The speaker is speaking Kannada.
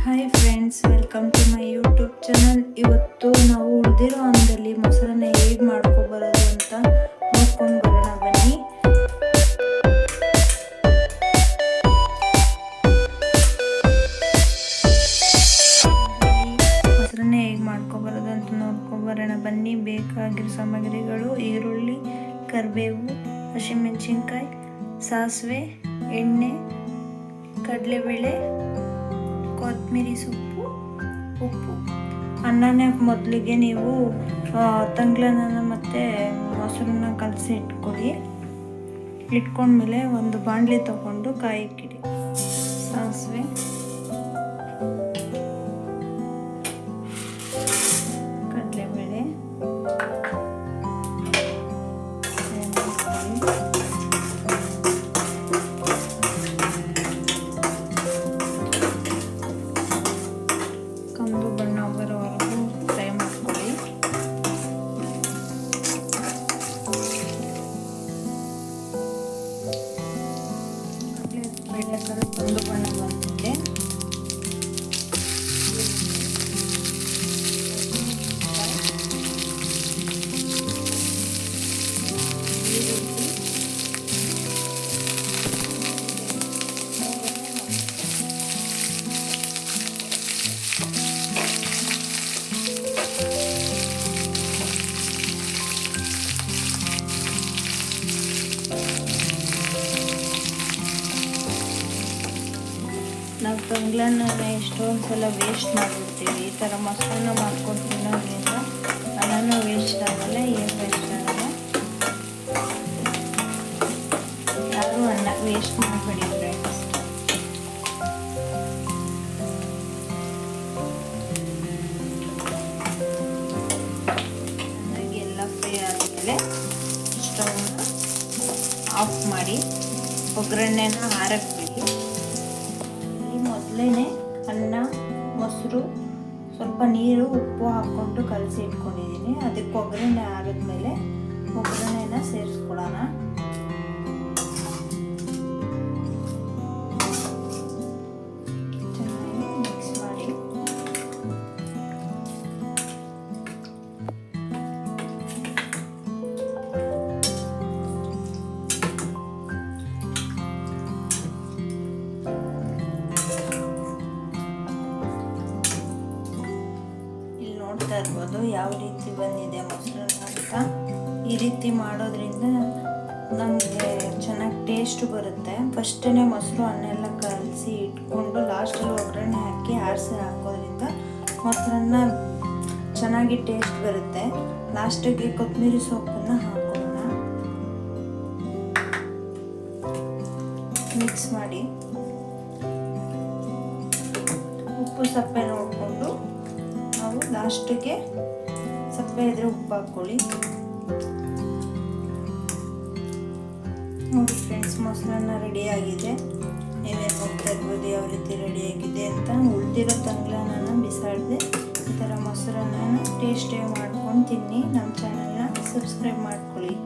Hi friends, welcome to my YouTube channel. ಇವತ್ತು ನಾವು ಉಳಿದಿರೋ ಅನ್ನದಲ್ಲಿ ಮೊಸರನ್ನ ಹೇಗೆ ಮಾಡ್ಕೊಬರೋದು ಅಂತ ನೋಡ್ಕೊಂಡು ಬರೋಣ ಬನ್ನಿ. ಮೊಸರನ್ನ ಹೇಗೆ ಮಾಡ್ಕೊಬರೋದು ಅಂತ ನೋಡ್ಕೊಂಬರೋಣ ಬನ್ನಿ. ಬೇಕಾಗಿರೋ ಸಾಮಗ್ರಿಗಳು: ಈರುಳ್ಳಿ, ಕರಿಬೇವು, ಹಸಿಮೆಣಸಿನ್ಕಾಯಿ, ಸಾಸಿವೆ, ಎಣ್ಣೆ, ಕಡಲೆಬೇಳೆ, ಕೊತ್ತಂಬರಿ ಸೊಪ್ಪು, ಉಪ್ಪು. ಅನ್ನನೇ ಮೊದಲಿಗೆ ನೀವು ತಂಗ್ಳನ್ನ ಮತ್ತು ಮೊಸರನ್ನ ಕಲಸಿ ಇಟ್ಕೊಂಡ್ಮೇಲೆ ಒಂದು ಬಾಣಲಿ ತಗೊಂಡು ಕಾಯಕ್ಕಿಡಿ. ಸಾಸಿವೆ, ಕಡಲೆಬೇಳೆ, ಕಂದು ಬಣ್ಣ ಬರೋವರೆಗೂ ಫ್ರೈ ಮಾಡ್ಕೊಳ್ಳಿ. ಬೇಳೆಕಾಳು ಕಂದು ಬಣ್ಣ ಬಂದಿದೆ. ನಾವು ತಂಗ್ಳನ್ನ ಎಷ್ಟೊಂದು ಸಲ ವೇಸ್ಟ್ ಮಾಡಿಬಿಡ್ತೀವಿ. ಈ ಥರ ಮೊಸರನ್ನ ಮಾಡ್ಕೊಂಡು ತಿನ್ನೋದ್ರಿಂದ ಅನ್ನನೂ ವೇಸ್ಟ್ ಆಗಲ್ಲ, ಏನು ವೇಸ್ಟ್ ಆಗಲ್ಲ. ಯಾರೂ ಅನ್ನ ವೇಸ್ಟ್ ಮಾಡಬೇಡಿ ಫ್ರೆಂಡ್ಸ್. ಚೆನ್ನಾಗಿ ಎಲ್ಲ ಫ್ರೈ ಆದಮೇಲೆ ಸ್ಟವ್ನ ಆಫ್ ಮಾಡಿ ಒಗ್ಗರಣೆನ ಹಾರಕ್ಕೆ ಬಿಡಿ. ಮೊದಲೇ ಅನ್ನ, ಮೊಸರು, ಸ್ವಲ್ಪ ನೀರು, ಉಪ್ಪು ಹಾಕ್ಕೊಂಡು ಕಲಸಿ ಇಟ್ಕೊಂಡಿದ್ದೀನಿ. ಅದಕ್ಕೆ ಒಗ್ಗರಣೆ ಆರಿದ್ಮೇಲೆ ಒಗ್ಗರಣೆನ ಸೇರಿಸ್ಕೊಳ್ಳೋಣ. ಚೆನ್ನಾಗಿ ಮಿಕ್ಸ್ ಮಾಡಿ ನೋಡ್ತಾ ಇರ್ಬೋದು ಯಾವ ರೀತಿ ಬಂದಿದೆ ಮೊಸರನ್ನ ಅಂತ. ಈ ರೀತಿ ಮಾಡೋದ್ರಿಂದ ನಮಗೆ ಚೆನ್ನಾಗಿ ಟೇಸ್ಟ್ ಬರುತ್ತೆ. ಫಸ್ಟೇ ಮೊಸರು ಅನ್ನೆಲ್ಲ ಕಲಸಿ ಇಟ್ಕೊಂಡು ಲಾಸ್ಟಲ್ಲಿ ಒಗ್ಗರಣೆ ಹಾಕಿ ಆರಿಸಿ ಹಾಕೋದ್ರಿಂದ ಮೊಸರನ್ನ ಚೆನ್ನಾಗಿ ಟೇಸ್ಟ್ ಬರುತ್ತೆ. ಲಾಸ್ಟಿಗೆ ಕೊತ್ತಂಬರಿ ಸೊಪ್ಪನ್ನು ಹಾಕೋಣ. ಮಿಕ್ಸ್ ಮಾಡಿ ಉಪ್ಪು ಸಪ್ಪೆ ನೋಡಿಕೊಂಡು ನಾವು ಲಾಸ್ಟಿಗೆ ಸಪ್ಪೆ ಇದ್ರೆ ಉಪ್ಪು ಹಾಕ್ಕೊಳ್ಳಿ. ನೋಡಿ ಫ್ರೆಂಡ್ಸ್, ಮೊಸರನ್ನ ರೆಡಿಯಾಗಿದೆ. ನೀವೇ ನೋಡ್ತಾ ಇರ್ಬೋದು ಯಾವ ರೀತಿ ರೆಡಿಯಾಗಿದೆ ಅಂತ. ಉಳಿದಿರೋ ತಂಗ್ಳನ್ನ ಬಿಸಾಡದೆ ಈ ಥರ ಮೊಸರನ್ನ ಟೇಸ್ಟಿಯಾಗಿ ಮಾಡ್ಕೊಂಡು ತಿನ್ನಿ. ನಮ್ಮ ಚಾನಲ್ನ ಸಬ್ಸ್ಕ್ರೈಬ್ ಮಾಡ್ಕೊಳ್ಳಿ.